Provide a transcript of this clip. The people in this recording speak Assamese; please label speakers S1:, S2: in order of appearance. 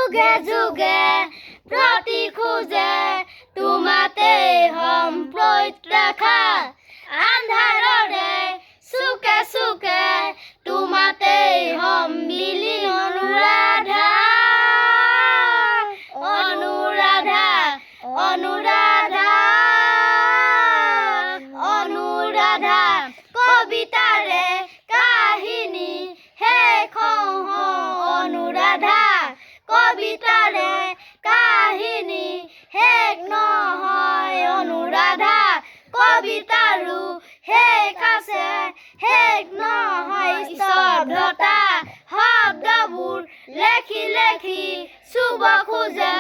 S1: যুগে যুগে প্ৰতি খোজে তোমাতে হম প্ৰত্যাশা আন্ধাৰৰে চুকে চুকে তোমাতে হম মিলি অনুৰাধা অনুৰাধা অনুৰাধা অনুৰাধা কবিতাৰে কাহিনী শেষ অনুৰাধা কবিতাৰে কাহিনী শেষ নহয় অনুৰাধা কবিতাৰো শেষ আছে শেষ নহয় স্তব্ধতা শব্দবোৰ লেখি লেখি চুব খোজে